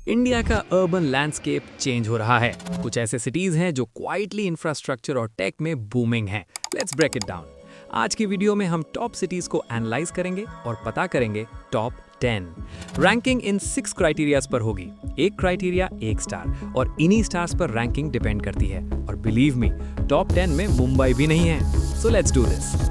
India का urban landscape change हो रहा है। कुछ ऐसे सिटीज हैं जो क्वाइटली इंफ्रास्ट्रक्चर और टेक में बूमिंग हैं। Let's break it down. आज की वीडियो में हम टॉप सिटीज को एनालाइज करेंगे और पता करेंगे टॉप 10। रैंकिंग इन 6 क्राइटेरियाज पर होगी। एक क्राइटेरिया 1 स्टार और इन्हीं स्टार्स पर रैंकिंग डिपेंड करती है। और बिलीव मी, टॉप 10 में मुंबई भी नहीं है। So let's do this.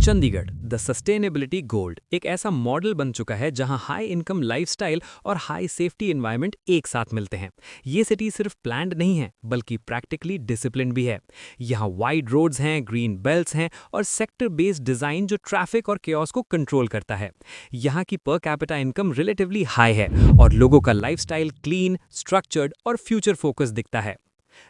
Chandigarh the sustainability gold एक ऐसा मॉडल बन चुका है जहां हाई इनकम लाइफस्टाइल और हाई सेफ्टी एनवायरनमेंट एक साथ मिलते हैं। ये सिटी सिर्फ प्लान्ड नहीं है बल्कि प्रैक्टिकली डिसिप्लिन भी है। यहाँ वाइड रोड्स हैं, ग्रीन बेल्ट्स हैं और सेक्टर बेस्ड डिजाइन जो ट्रैफिक और केओस को कंट्रोल करता है। यहाँ की per capita income relatively high है और लोगों का लाइफस्टाइल क्लीन, स्ट्रक्चर्ड और फ्यूचर फोकस दिखता है।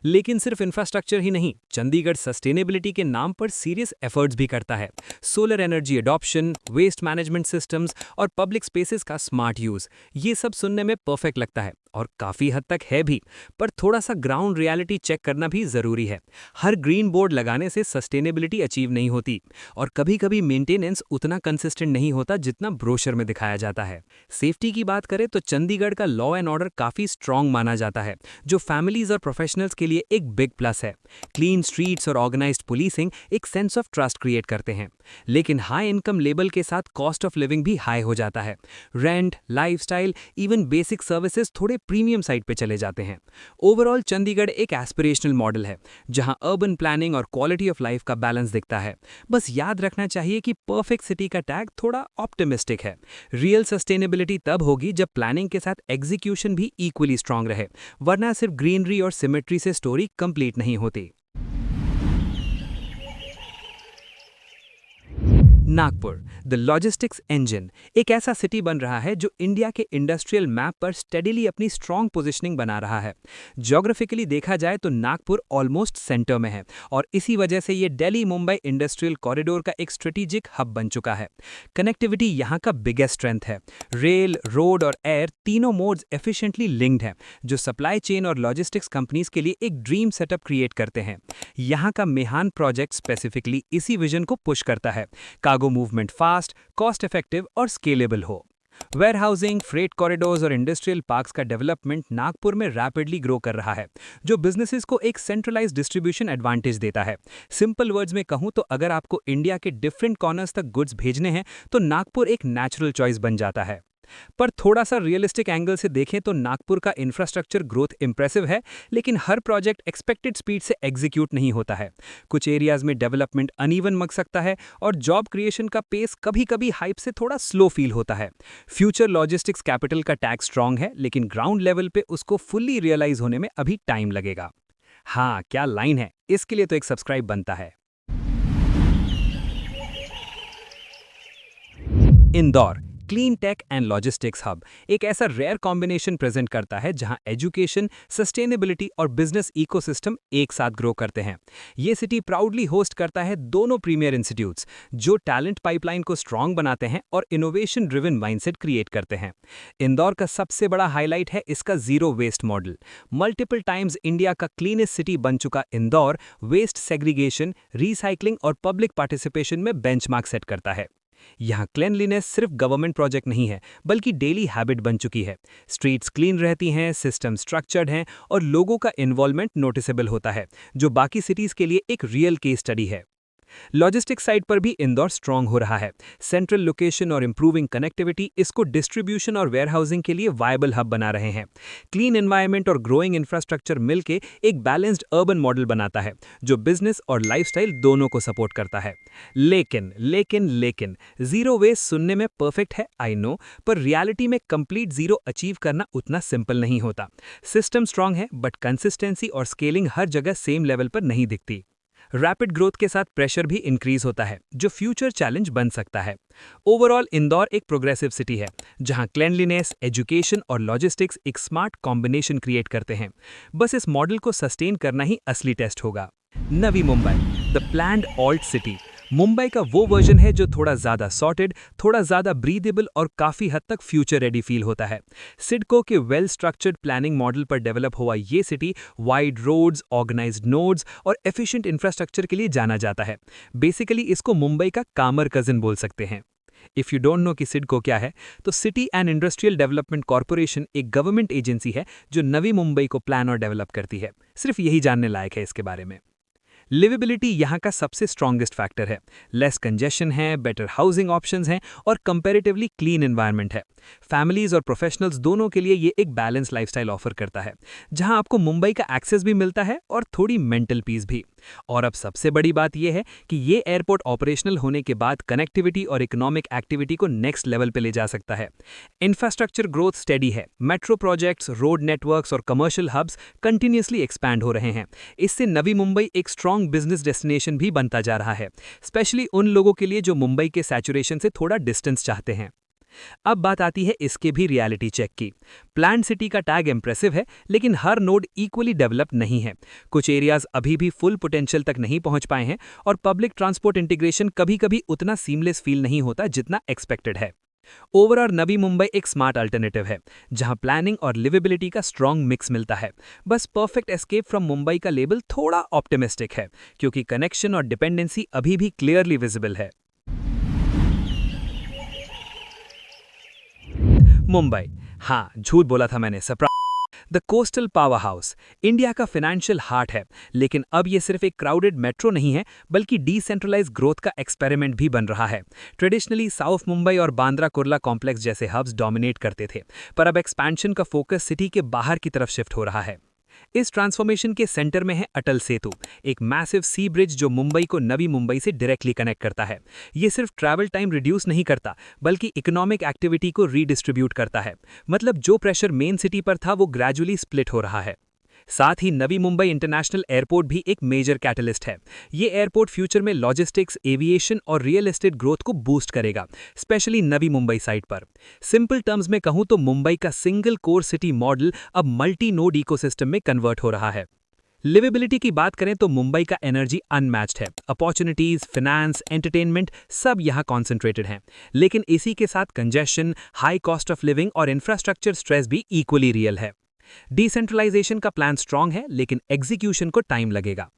लेकिन सिर्फ इंफ्रास्ट्रक्चर ही नहीं, चंडीगढ़ सस्टेनेबिलिटी के नाम पर सीरियस एफर्ट्स भी करता है। Solar energy adoption, waste management systems और पब्लिक स्पेसेस का स्मार्ट यूज, ये सब सुनने में परफेक्ट लगता है और काफी हद तक है भी। पर थोड़ा सा ग्राउंड रियलिटी चेक करना भी जरूरी है। हर ग्रीन बोर्ड लगाने से सस्टेनेबिलिटी अचीव नहीं होती और कभी-कभी मेंटेनेंस उतना कंसिस्टेंट नहीं होता जितना ब्रोशर में दिखाया जाता है। सेफ्टी की बात करें तो चंडीगढ़ का लॉ एंड ऑर्डर काफी स्ट्रांग माना जाता है, जो फैमिलीज और प्रोफेशनल्स के लिए एक बिग प्लस है। क्लीन स्ट्रीट्स और ऑर्गेनाइज्ड पुलिसिंग एक सेंस ऑफ ट्रस्ट क्रिएट करते हैं। लेकिन हाई इनकम लेवल के साथ कॉस्ट ऑफ लिविंग भी हाई हो जाता है। Rent, lifestyle, even basic services थोड़े प्रीमियम साइड पे चले जाते हैं। ओवरऑल चंडीगढ़ एक एस्पिरेशनल मॉडल है जहां अर्बन प्लानिंग और क्वालिटी ऑफ लाइफ का बैलेंस दिखता है। बस याद रखना चाहिए कि परफेक्ट सिटी का टैग थोड़ा ऑप्टिमिस्टिक है। रियल सस्टेनेबिलिटी तब होगी जब प्लानिंग के साथ एग्जीक्यूशन भी इक्वली स्ट्रांग रहे, वरना सिर्फ ग्रीनरी और सिमेट्री से स्टोरी कंप्लीट नहीं होती। नागपुर द लॉजिस्टिक्स इंजन एक ऐसा सिटी बन रहा है जो इंडिया के इंडस्ट्रियल मैप पर स्टेडीली अपनी स्ट्रॉन्ग पोजीशनिंग बना रहा है। ज्योग्राफिकली देखा जाए तो नागपुर ऑलमोस्ट सेंटर में है और इसी वजह से ये दिल्ली मुंबई इंडस्ट्रियल कॉरिडोर का एक स्ट्रेटेजिक हब बन चुका है। कनेक्टिविटी यहाँ का बिगेस्ट स्ट्रेंथ है। रेल, रोड और एयर तीनों मोड्स एफिशिएंटली लिंक्ड हैं, जो सप्लाई चेन और लॉजिस्टिक्स कंपनीज के लिए एक ड्रीम सेटअप क्रिएट करते हैं। यहाँ का मेहान प्रोजेक्ट स्पेसिफिकली इसी विजन को पुश करता है। Cargo movement fast, cost effective और स्केलेबल हो। वेयरहाउसिंग, फ्रेट कॉरिडोर्स और इंडस्ट्रियल पार्क्स का डेवलपमेंट नागपुर में रैपिडली ग्रो कर रहा है, जो बिजनेसेस को एक सेंट्रलाइज्ड डिस्ट्रीब्यूशन एडवांटेज देता है। सिंपल वर्ड्स में कहूं तो अगर आपको इंडिया के डिफरेंट कॉर्नर्स तक गुड्स भेजने हैं तो नागपुर एक नेचुरल चॉइस बन जाता है। पर थोड़ा सा रियलिस्टिक एंगल से देखें तो नागपुर का इंफ्रास्ट्रक्चर ग्रोथ इंप्रेसिव है, लेकिन हर प्रोजेक्ट एक्सपेक्टेड स्पीड से एग्जीक्यूट नहीं होता है। कुछ एरियाज में डेवलपमेंट अनइवन मग सकता है और जॉब क्रिएशन का पेस कभी-कभी हाइप से थोड़ा स्लो फील होता है। फ्यूचर लॉजिस्टिक्स कैपिटल का टैग स्ट्रांग है, लेकिन ग्राउंड लेवल पे उसको फुल्ली रियलाइज होने में अभी टाइम लगेगा। हाँ, क्या लाइन है, इसके लिए तो एक सब्सक्राइब बनता है। Indore clean tech and logistics hub एक ऐसा रेयर कॉम्बिनेशन प्रेजेंट करता है जहां एजुकेशन, सस्टेनेबिलिटी और बिजनेस इकोसिस्टम एक साथ ग्रो करते हैं। ये सिटी प्राउडली होस्ट करता है दोनों प्रीमियर इंस्टीट्यूट्स जो टैलेंट पाइपलाइन को स्ट्रांग बनाते हैं और इनोवेशन ड्रिवन माइंडसेट क्रिएट करते हैं। इंदौर का सबसे बड़ा हाईलाइट है इसका zero waste model. Multiple times India का क्लीनेस्ट सिटी बन चुका इंदौर वेस्ट सेग्रीगेशन, रिसाइकलिंग और पब्लिक पार्टिसिपेशन में बेंचमार्क सेट करता है। यहाँ क्लीनलीनेस सिर्फ गवर्नमेंट प्रोजेक्ट नहीं है बल्कि डेली हैबिट बन चुकी है। स्ट्रीट्स क्लीन रहती हैं, सिस्टम स्ट्रक्चर्ड हैं और लोगों का इन्वॉल्वमेंट नोटिसेबल होता है, जो बाकी सिटीज के लिए एक रियल केस स्टडी है। लॉजिस्टिक्स साइड पर भी इंदौर स्ट्रांग हो रहा है। सेंट्रल लोकेशन और इंप्रूविंग कनेक्टिविटी इसको डिस्ट्रीब्यूशन और वेयरहाउसिंग के लिए वायबल हब बना रहे हैं। क्लीन एनवायरनमेंट और ग्रोइंग इंफ्रास्ट्रक्चर मिलके एक बैलेंस्ड अर्बन मॉडल बनाता है जो बिजनेस और लाइफस्टाइल दोनों को सपोर्ट करता है। लेकिन जीरो वेस्ट सुनने में परफेक्ट है, आई नो, पर रियलिटी में कंप्लीट जीरो अचीव करना उतना सिंपल नहीं होता। सिस्टम स्ट्रांग है बट कंसिस्टेंसी और स्केलिंग हर जगह सेम लेवल पर नहीं दिखती। रैपिड ग्रोथ के साथ प्रेशर भी इंक्रीज होता है, जो फ्यूचर चैलेंज बन सकता है। ओवरऑल इंदौर एक प्रोग्रेसिव सिटी है जहां क्लीनलीनेस, एजुकेशन और लॉजिस्टिक्स एक स्मार्ट कॉम्बिनेशन क्रिएट करते हैं। बस इस मॉडल को सस्टेन करना ही असली टेस्ट होगा। Navi Mumbai the planned alt city Mumbai का वो वर्जन है जो थोड़ा ज़्यादा सॉर्टेड, थोड़ा ज़्यादा ब्रीदेबल और काफ़ी हद तक फ्यूचर रेडी फील होता है। सिडको के वेल स्ट्रक्चर्ड प्लानिंग मॉडल पर डेवलप हुआ ये city wide roads, organised nodes और एफिशिएंट इंफ्रास्ट्रक्चर के लिए जाना जाता है। बेसिकली इसको मुंबई का कामर कजिन बोल सकते हैं। इफ़ यू डोंट नो कि सिडको क्या है, तो city and industrial development corporation एक गवर्नमेंट एजेंसी है जो नवी मुंबई को प्लान और डेवलप करती है। सिर्फ यही जानने लायक है इसके बारे में। लिवेबिलिटी यहाँ का सबसे स्ट्रॉन्गेस्ट फैक्टर है। लेस कंजेशन है, बेटर हाउसिंग ऑप्शंस हैं और कंपैरेटिवली क्लीन एनवायरनमेंट है। फैमिलीज और प्रोफेशनल्स दोनों के लिए ये एक बैलेंस लाइफस्टाइल ऑफर करता है, जहाँ आपको मुंबई का एक्सेस भी मिलता है और थोड़ी मेंटल पीस भी। और अब सबसे बड़ी बात यह है कि ये एयरपोर्ट ऑपरेशनल होने के बाद कनेक्टिविटी और इकोनॉमिक एक्टिविटी को नेक्स्ट लेवल पे ले जा सकता है। इंफ्रास्ट्रक्चर ग्रोथ स्टेडी है, मेट्रो प्रोजेक्ट्स, रोड नेटवर्क्स और कमर्शियल हब्स कंटिन्यूसली एक्सपैंड हो रहे हैं। इससे नवी मुंबई एक स्ट्रॉन्ग बिजनेस डेस्टिनेशन भी बनता जा रहा है, स्पेशली उन लोगों के लिए जो मुंबई के सैचुरेशन से थोड़ा डिस्टेंस चाहते हैं। अब बात आती है इसके भी रियलिटी चेक की। प्लान्ड सिटी का टैग इंप्रेसिव है, लेकिन हर नोड इक्वली डेवलप नहीं है। कुछ एरियाज अभी भी फुल पोटेंशियल तक नहीं पहुंच पाए हैं और पब्लिक ट्रांसपोर्ट इंटीग्रेशन कभी-कभी उतना सीमलेस फील नहीं होता जितना एक्सपेक्टेड है। ओवरऑल नवी मुंबई एक स्मार्ट अल्टरनेटिव है, जहां प्लानिंग और लिवेबिलिटी का स्ट्रॉन्ग मिक्स मिलता है। बस परफेक्ट एस्केप फ्रॉम मुंबई का लेबल थोड़ा ऑप्टिमिस्टिक है, क्योंकि कनेक्शन और डिपेंडेंसी अभी भी क्लियरली विजिबल है। मुंबई, हाँ झूठ बोला था मैंने, surprise. The coastal power house India का फाइनेंशियल हार्ट है, लेकिन अब ये सिर्फ एक क्राउडेड मेट्रो नहीं है, बल्कि डिसेंट्रलाइज्ड ग्रोथ का एक्सपेरिमेंट भी बन रहा है। ट्रेडिशनली साउथ मुंबई और बांद्रा कुर्ला कॉम्प्लेक्स जैसे हब्स डोमिनेट करते थे, पर अब एक्सपेंशन का फोकस सिटी के बाहर की तरफ शिफ्ट हो रहा है। इस ट्रांसफॉर्मेशन के सेंटर में है अटल सेतु, एक मैसिव सी ब्रिज जो मुंबई को नवी मुंबई से डायरेक्टली कनेक्ट करता है। ये सिर्फ ट्रैवल टाइम रिड्यूस नहीं करता, बल्कि इकोनॉमिक एक्टिविटी को रीडिस्ट्रीब्यूट करता है। मतलब जो प्रेशर मेन सिटी पर था वो ग्रेजुअली स्प्लिट हो रहा है। साथ ही नवी मुंबई इंटरनेशनल एयरपोर्ट भी एक मेजर कैटलिस्ट है। ये एयरपोर्ट फ्यूचर में लॉजिस्टिक्स, एविएशन और रियल एस्टेट ग्रोथ को बूस्ट करेगा, स्पेशली नवी मुंबई साइड पर। सिंपल टर्म्स में कहूं तो मुंबई का सिंगल कोर सिटी मॉडल अब मल्टी नोड इकोसिस्टम में कन्वर्ट हो रहा है। लिवेबिलिटी की बात करें तो मुंबई का एनर्जी अनमैच्ड है। अपॉर्चुनिटीज, फाइनेंस, एंटरटेनमेंट सब यहाँ कॉन्सेंट्रेटेड हैं। लेकिन इसी के साथ congestion, high cost of living और इंफ्रास्ट्रक्चर स्ट्रेस भी इक्वली रियल है। डिसेंट्रलाइजेशन का प्लान स्ट्रांग है, लेकिन एग्जीक्यूशन को टाइम लगेगा।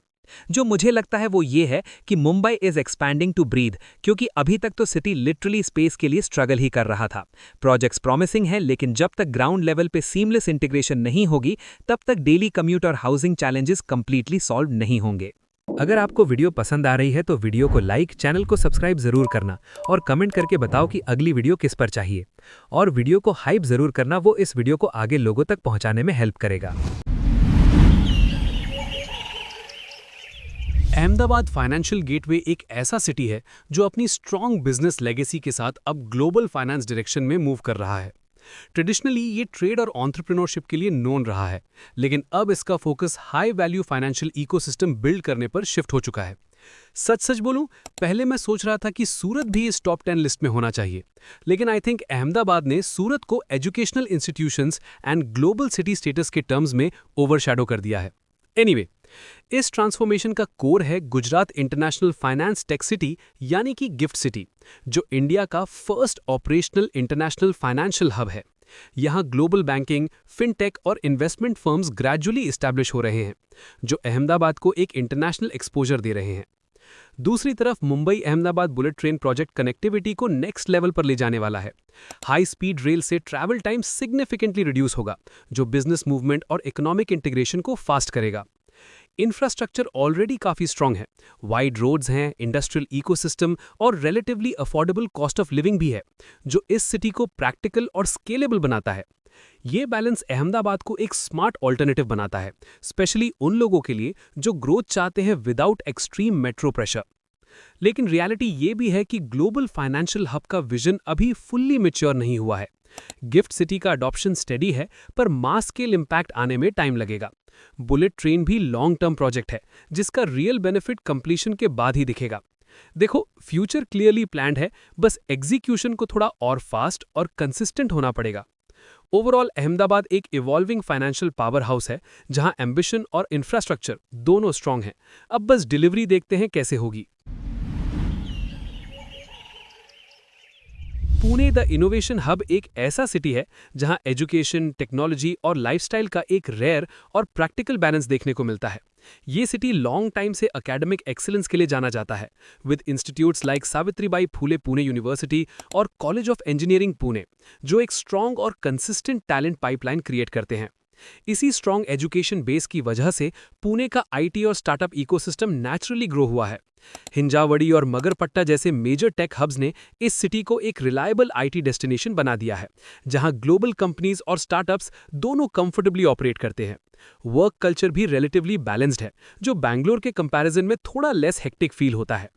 जो मुझे लगता है वो ये है कि Mumbai is expanding to breathe, क्योंकि अभी तक तो सिटी लिटरली स्पेस के लिए स्ट्रगल ही कर रहा था। प्रोजेक्ट्स प्रॉमिसिंग है, लेकिन जब तक ग्राउंड लेवल पे सीमलेस इंटीग्रेशन नहीं होगी, तब तक डेली कम्यूट और हाउसिंग चैलेंजेस कंप्लीटली सॉल्व नहीं होंगे। अगर आपको वीडियो पसंद आ रही है तो वीडियो को लाइक, चैनल को सब्सक्राइब जरूर करना और कमेंट करके बताओ कि अगली वीडियो किस पर चाहिए। और वीडियो को हाइप जरूर करना, वो इस वीडियो को आगे लोगों तक पहुंचाने में हेल्प करेगा। अहमदाबाद फाइनेंशियल गेटवे एक ऐसा सिटी है जो अपनी स्ट्रॉन्ग बिजनेस लेगेसी के साथ अब ग्लोबल फाइनेंस डायरेक्शन में मूव कर रहा है। ट्रेडिशनली ये ट्रेड और एंटरप्रेन्योरशिप के लिए नोन रहा है, लेकिन अब इसका focus high value financial ecosystem build करने पर शिफ्ट हो चुका है। सच बोलूं, पहले मैं सोच रहा था कि सूरत भी इस टॉप 10 लिस्ट में होना चाहिए, लेकिन आई थिंक अहमदाबाद ने सूरत को educational institutions and global city status के टर्म्स में ओवरशैडो कर दिया है। एनीवे, इस ट्रांसफॉर्मेशन का कोर है Gujarat international finance tech city, यानी कि गिफ्ट सिटी, जो इंडिया का first operational international financial hub है। यहाँ ग्लोबल बैंकिंग, फिनटेक और इन्वेस्टमेंट फर्म्स ग्रेजुअली इस्टेब्लिश हो रहे हैं, जो अहमदाबाद को एक इंटरनेशनल एक्सपोजर दे रहे हैं। दूसरी तरफ Mumbai Ahmedabad bullet train project connectivity को नेक्स्ट लेवल पर ले जाने वाला है। हाई स्पीड रेल से ट्रैवल टाइम सिग्निफिकेंटली रिड्यूस होगा, जो बिजनेस मूवमेंट और इकोनॉमिक इंटीग्रेशन को फास्ट करेगा। इंफ्रास्ट्रक्चर ऑलरेडी काफी स्ट्रांग है, वाइड रोड्स हैं, इंडस्ट्रियल इकोसिस्टम और relatively affordable cost of living भी है, जो इस सिटी को प्रैक्टिकल और स्केलेबल बनाता है। ये बैलेंस अहमदाबाद को एक स्मार्ट ऑल्टरनेटिव बनाता है, स्पेशली उन लोगों के लिए जो ग्रोथ चाहते हैं विदाउट एक्सट्रीम मेट्रो प्रेशर। लेकिन रियलिटी ये भी है कि ग्लोबल फाइनेंशियल हब का विजन अभी फुल्ली मैच्योर नहीं हुआ है। गिफ्ट सिटी का अडॉप्शन स्टेडी है, पर मास स्केल इंपैक्ट आने में टाइम लगेगा। बुलेट ट्रेन भी लॉन्ग टर्म प्रोजेक्ट है, जिसका रियल बेनिफिट कंप्लीशन के बाद ही दिखेगा। देखो, फ्यूचर क्लियरली प्लान्ड है, बस एग्जीक्यूशन को थोड़ा और फास्ट और कंसिस्टेंट होना पड़ेगा। ओवरऑल अहमदाबाद एक इवॉल्विंग फाइनेंशियल पावर हाउस है, जहां एम्बिशन और इंफ्रास्ट्रक्चर दोनों स्ट्रांग हैं। अब बस डिलीवरी देखते हैं कैसे होगी। पुणे द इनोवेशन हब एक ऐसा सिटी है जहां एजुकेशन, टेक्नोलॉजी और लाइफस्टाइल का एक रेयर और प्रैक्टिकल बैलेंस देखने को मिलता है। ये सिटी लॉन्ग टाइम से एकेडमिक एक्सीलेंस के लिए जाना जाता है, with institutes like Savitribai Phule Pune university और कॉलेज ऑफ इंजीनियरिंग पुणे, जो एक स्ट्रॉन्ग और कंसिस्टेंट टैलेंट पाइपलाइन क्रिएट करते हैं। इसी स्ट्रॉन्ग एजुकेशन बेस की वजह से पुणे का आईटी और स्टार्टअप इकोसिस्टम नेचुरली ग्रो हुआ है। हिंजावड़ी और मगरपट्टा जैसे मेजर टेक हब्स ने इस सिटी को एक रिलायबल आईटी डेस्टिनेशन बना दिया है, जहां ग्लोबल कंपनीज और स्टार्टअप्स दोनों कंफर्टेबली ऑपरेट करते हैं। वर्क कल्चर भी रिलेटिवली बैलेंस्ड है, जो बैंगलोर के कंपैरिजन में थोड़ा लेस हेक्टिक फील होता है।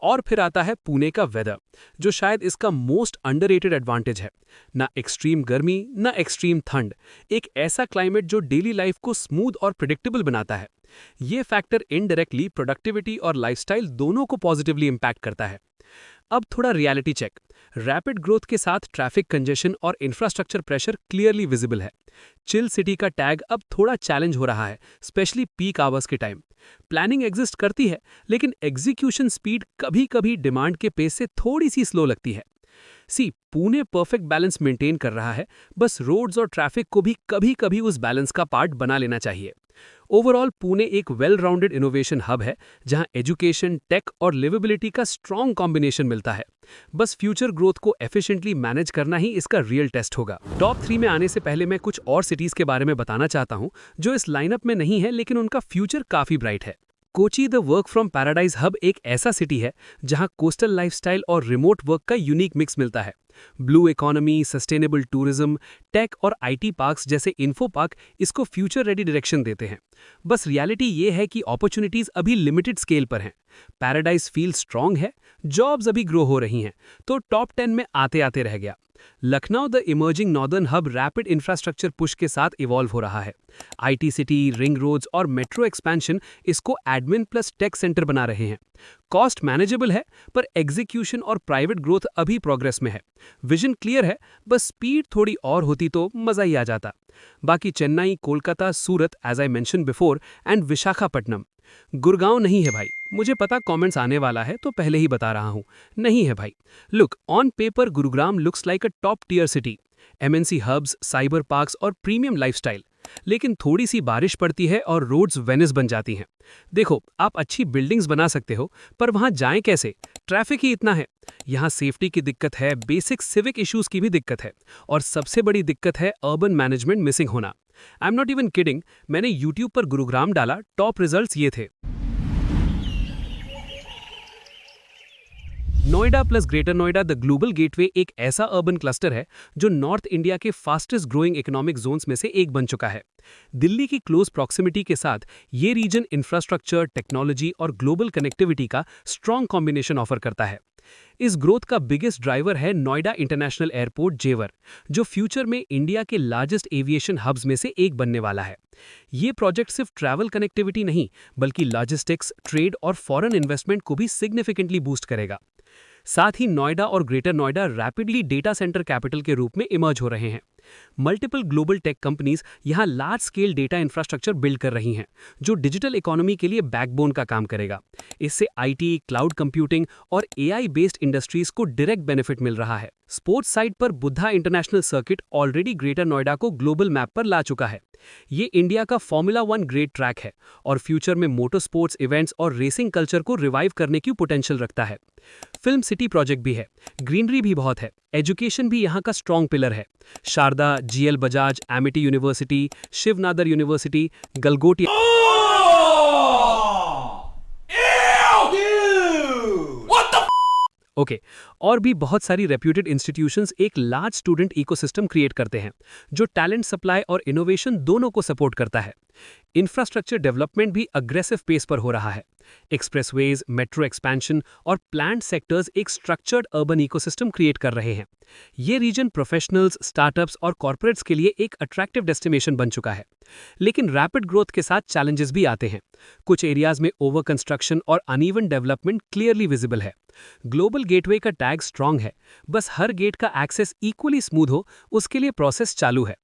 और फिर आता है पुणे का वेदर, जो शायद इसका मोस्ट अंडररेटेड एडवांटेज है। ना एक्सट्रीम गर्मी, ना एक्सट्रीम ठंड, एक ऐसा क्लाइमेट जो डेली लाइफ को स्मूथ और प्रिडिक्टेबल बनाता है। ये फैक्टर इनडायरेक्टली प्रोडक्टिविटी और लाइफस्टाइल दोनों को पॉजिटिवली इंपैक्ट करता है। अब थोड़ा रियलिटी चेक। रैपिड ग्रोथ के साथ ट्रैफिक कंजेशन और इंफ्रास्ट्रक्चर प्रेशर क्लियरली विजिबल है। चिल सिटी का टैग अब थोड़ा चैलेंज हो रहा है, स्पेशली पीक आवर्स के टाइम। प्लानिंग एग्जिस्ट करती है, लेकिन एग्जीक्यूशन स्पीड कभी-कभी डिमांड के पेस से थोड़ी सी स्लो लगती है। पुणे परफेक्ट बैलेंस मेंटेन कर रहा है, बस रोड्स और ट्रैफिक को भी कभी-कभी उस बैलेंस का पार्ट बना लेना चाहिए। ओवरऑल पुणे एक वेल राउंडेड इनोवेशन हब है, जहां एजुकेशन, टेक और लिवेबिलिटी का स्ट्रॉन्ग कॉम्बिनेशन मिलता है। बस फ्यूचर ग्रोथ को एफिशिएंटली मैनेज करना ही इसका रियल टेस्ट होगा। टॉप 3 में आने से पहले मैं कुछ और सिटीज के बारे में बताना चाहता हूं, जो इस लाइनअप में नहीं है, लेकिन उनका फ्यूचर काफी ब्राइट है। Kochi the work from paradise hub एक ऐसा सिटी है जहां कोस्टल लाइफस्टाइल और रिमोट वर्क का यूनिक मिक्स मिलता है। Blue economy, sustainable tourism, tech और आईटी पार्क्स जैसे इन्फो पार्क इसको फ्यूचर रेडी डायरेक्शन देते हैं। बस रियलिटी ये है कि अपॉर्चुनिटीज अभी लिमिटेड स्केल पर हैं। पैराडाइज फील स्ट्रांग है, जॉब्स अभी ग्रो हो रही हैं, तो टॉप 10 में आते आते रह गया। Lucknow the emerging northern hub rapid infrastructure push के साथ इवॉल्व हो रहा है। आईटी सिटी, रिंग रोड्स और मेट्रो एक्सपेंशन इसको एडमिन प्लस टेक सेंटर बना रहे हैं। कॉस्ट मैनेजेबल है, पर एग्जीक्यूशन और प्राइवेट ग्रोथ अभी प्रोग्रेस में है। विजन क्लियर है, बस स्पीड थोड़ी और होती तो मजा ही आ जाता। बाकी Chennai, Kolkata, Surat as I mention before and Visakhapatnam. Gurgaon नहीं है भाई, मुझे पता कमेंट्स आने वाला है तो पहले ही बता रहा हूं, नहीं है भाई। Look, on paper Gurugram looks like a top tier city, MNC hubs, cyber parks और प्रीमियम लाइफस्टाइल। लेकिन थोड़ी सी बारिश पड़ती है और रोड्स वेनिस बन जाती हैं। देखो, आप अच्छी बिल्डिंग्स बना सकते हो, पर वहां जाएं कैसे? ट्रैफिक ही इतना है। यहाँ सेफ्टी की दिक्कत है, बेसिक सिविक इश्यूज की भी दिक्कत है, और सबसे बड़ी दिक्कत है अर्बन मैनेजमेंट मिसिंग होना। I am not even kidding, मैंने यूट्यूब पर गुरुग्राम डाला, टॉप रिजल्ट्स ये थे। Noida plus greater Noida the global gateway एक ऐसा अर्बन क्लस्टर है जो नॉर्थ इंडिया के फास्टेस्ट ग्रोइंग इकोनॉमिक जोन्स में से एक बन चुका है। दिल्ली की क्लोज प्रॉक्सिमिटी के साथ ये रीजन इंफ्रास्ट्रक्चर, टेक्नोलॉजी और ग्लोबल कनेक्टिविटी का स्ट्रॉन्ग कॉम्बिनेशन ऑफर करता है। इस ग्रोथ का बिगेस्ट ड्राइवर है नोएडा इंटरनेशनल एयरपोर्ट जेवर, जो फ्यूचर में इंडिया के लार्जेस्ट एविएशन हब्स में से एक बनने वाला है। ये प्रोजेक्ट सिर्फ ट्रैवल कनेक्टिविटी नहीं, बल्कि लॉजिस्टिक्स, ट्रेड और फॉरेन इन्वेस्टमेंट को भी सिग्निफिकेंटली बूस्ट करेगा। साथ ही नोएडा और greater Noida rapidly data centre capital के रूप में इमर्ज हो रहे हैं। मल्टीपल ग्लोबल टेक कंपनीज यहां large scale data infrastructure build कर रही हैं, जो डिजिटल इकोनॉमी के लिए बैकबोन का काम करेगा। इससे आईटी, क्लाउड कंप्यूटिंग और एआई बेस्ड इंडस्ट्रीज को डायरेक्ट बेनिफिट मिल रहा है। स्पोर्ट्स साइड पर Buddha international circuit already greater Noida को ग्लोबल मैप पर ला चुका है। ये इंडिया का फॉर्मूला 1 ग्रेट ट्रैक है और फ्यूचर में मोटर स्पोर्ट्स इवेंट्स और रेसिंग कल्चर को रिवाइव करने की पोटेंशियल रखता है। फिल्म सिटी प्रोजेक्ट भी है, ग्रीनरी भी बहुत है, एजुकेशन भी यहाँ का स्ट्रॉन्ग पिलर है। Sharda, GL Bajaj, Amity University, Shiv Nadar University, Galgotia और भी बहुत सारी रेप्यूटेड इंस्टीट्यूशंस एक लार्ज स्टूडेंट इकोसिस्टम क्रिएट करते हैं, जो टैलेंट सप्लाई और इनोवेशन दोनों को सपोर्ट करता है। इंफ्रास्ट्रक्चर डेवलपमेंट भी अग्रेसिव पेस पर हो रहा है। एक्सप्रेसवेज, मेट्रो एक्सपेंशन और प्लांट सेक्टर्स एक स्ट्रक्चर्ड अर्बन इकोसिस्टम क्रिएट कर रहे हैं। ये रीजन प्रोफेशनल्स, स्टार्टअप्स और कॉर्पोरेट्स के लिए एक अट्रैक्टिव डेस्टिनेशन बन चुका है। लेकिन रैपिड ग्रोथ के साथ चैलेंजेस भी आते हैं। कुछ एरियाज में ओवर कंस्ट्रक्शन और अनइवन डेवलपमेंट क्लियरली विजिबल है। ग्लोबल गेटवे का टैग स्ट्रांग है, बस हर गेट का एक्सेस इक्वली स्मूथ हो, उसके लिए प्रोसेस चालू है।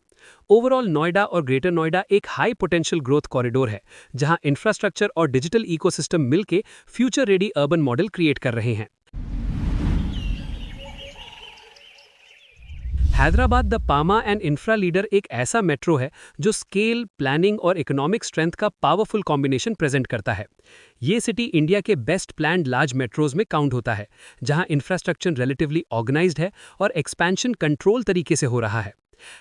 ओवरऑल नोएडा और ग्रेटर नोएडा एक हाई पोटेंशियल ग्रोथ कॉरिडोर है, जहां इंफ्रास्ट्रक्चर और डिजिटल इकोसिस्टम मिलके future ready urban model create कर रहे हैं। Hyderabad the pharma and infra leader एक ऐसा मेट्रो है जो स्केल, प्लानिंग और इकोनॉमिक स्ट्रेंथ का पावरफुल कॉम्बिनेशन प्रेजेंट करता है। ये सिटी इंडिया के बेस्ट प्लान्ड लार्ज मेट्रोज में काउंट होता है, जहां इंफ्रास्ट्रक्चर रिलेटिवली ऑर्गेनाइज्ड है और एक्सपेंशन कंट्रोल तरीके से हो रहा है।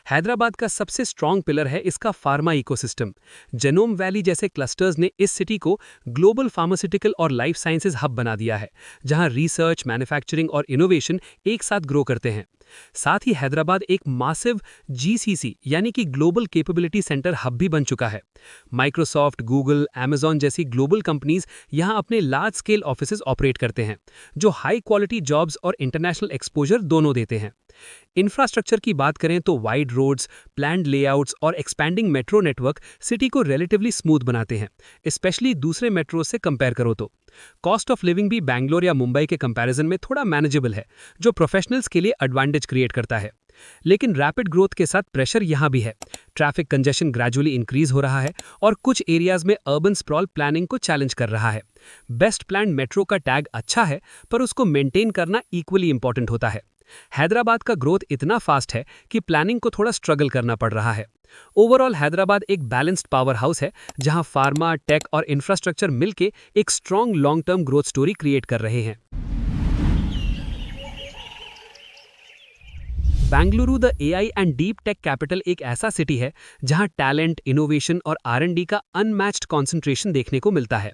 हैदराबाद का सबसे स्ट्रॉन्ग पिलर है इसका फार्मा इकोसिस्टम। जेनोम वैली जैसे क्लस्टर्स ने इस सिटी को ग्लोबल फार्मास्यूटिकल और लाइफ साइंसेज हब बना दिया है, जहां रिसर्च, मैन्युफैक्चरिंग और इनोवेशन एक साथ ग्रो करते हैं। साथ ही हैदराबाद एक मासिव जीसीसी यानी कि ग्लोबल कैपेबिलिटी सेंटर हब भी बन चुका है। माइक्रोसॉफ्ट, गूगल, अमेज़न जैसी ग्लोबल कंपनीज यहां अपने लार्ज स्केल ऑफिसेज ऑपरेट करते हैं, जो हाई क्वालिटी जॉब्स और इंटरनेशनल एक्सपोजर दोनों देते हैं। इंफ्रास्ट्रक्चर की बात करें तो वाइड रोड्स, प्लान्ड लेआउट्स और एक्सपैंडिंग मेट्रो नेटवर्क सिटी को रिलेटिवली स्मूथ बनाते हैं, स्पेशली दूसरे मेट्रो से कंपेयर करो तो। कॉस्ट ऑफ लिविंग भी बैंगलोर या मुंबई के कंपैरिजन में थोड़ा मैनेजेबल है, जो प्रोफेशनल्स के लिए एडवांटेज क्रिएट करता है। लेकिन रैपिड ग्रोथ के साथ प्रेशर यहां भी है। ट्रैफिक कंजेशन ग्रेजुअली इंक्रीज हो रहा है और कुछ एरियाज में अर्बन स्प्रॉल प्लानिंग को चैलेंज कर रहा है। बेस्ट प्लान्ड मेट्रो का टैग अच्छा है, पर उसको मेंटेन करना इक्वली इंपॉर्टेंट होता है। हैदराबाद का ग्रोथ इतना फास्ट है कि प्लानिंग को थोड़ा स्ट्रगल करना पड़ रहा है। ओवरऑल हैदराबाद एक बैलेंस्ड पावर हाउस है, जहां फार्मा, टेक और इंफ्रास्ट्रक्चर मिलके एक strong long term growth story create कर रहे हैं। Bengaluru the AI and deep tech capital एक ऐसा सिटी है जहां टैलेंट, इनोवेशन और आर&डी का अनमैच्ड कंसंट्रेशन देखने को मिलता है।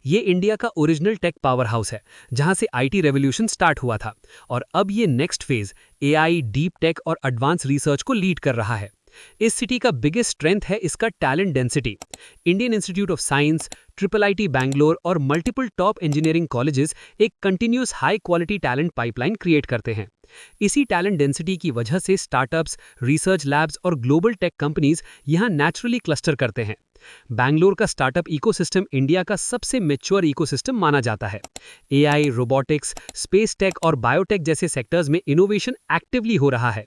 ये इंडिया का ओरिजिनल टेक पावर हाउस है, जहां से आईटी रेवोल्यूशन स्टार्ट हुआ था और अब ये next phase AI, deep tech और एडवांस रिसर्च को लीड कर रहा है। इस सिटी का बिगेस्ट स्ट्रेंथ है इसका talent density. Indian institute of science, IIIT Bangalore और मल्टीपल टॉप इंजीनियरिंग कॉलेजेस एक continuous high quality talent pipeline create करते हैं। इसी टैलेंट डेंसिटी की वजह से स्टार्टअप्स, रिसर्च लैब्स और ग्लोबल टेक कंपनीज यहां नेचुरली क्लस्टर करते हैं। बैंगलोर का स्टार्टअप इकोसिस्टम इंडिया का सबसे मैच्योर इकोसिस्टम माना जाता है। एआई, रोबोटिक्स, स्पेस टेक और बायोटेक जैसे सेक्टर्स में इनोवेशन एक्टिवली हो रहा है।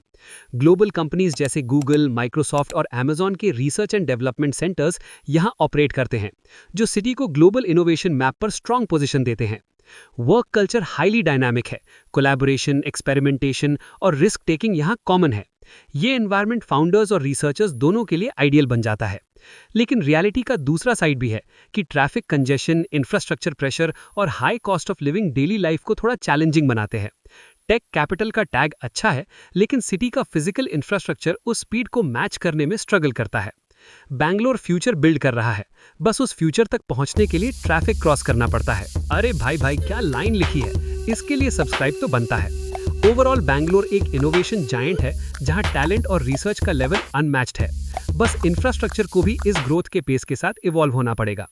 ग्लोबल कंपनीज जैसे गूगल, माइक्रोसॉफ्ट और अमेज़न के रिसर्च एंड डेवलपमेंट सेंटर्स यहां ऑपरेट करते हैं, जो सिटी को ग्लोबल इनोवेशन मैप पर स्ट्रांग पोजीशन देते हैं। वर्क कल्चर हाईली डायनामिक है, कोलैबोरेशन, एक्सपेरिमेंटेशन और रिस्क टेकिंग यहां कॉमन है। ये एनवायरनमेंट फाउंडर्स और रिसर्चर्स दोनों के लिए आइडियल बन जाता है। लेकिन रियलिटी का दूसरा साइड भी है कि ट्रैफिक कंजेशन, इंफ्रास्ट्रक्चर प्रेशर और high cost of living daily life को थोड़ा चैलेंजिंग बनाते हैं। टेक कैपिटल का टैग अच्छा है, लेकिन सिटी का फिजिकल इंफ्रास्ट्रक्चर उस स्पीड को मैच करने में स्ट्रगल करता है। बैंगलोर फ्यूचर बिल्ड कर रहा है, बस उस फ्यूचर तक पहुंचने के लिए ट्रैफिक क्रॉस करना पड़ता है। अरे भाई क्या लाइन लिखी है, इसके लिए सब्सक्राइब तो बनता है। ओवरऑल बैंगलोर एक इनोवेशन जायंट है, जहां टैलेंट और रिसर्च का लेवल अनमैच्ड है। बस इंफ्रास्ट्रक्चर को भी इस ग्रोथ के पेस के साथ इवॉल्व होना पड़ेगा।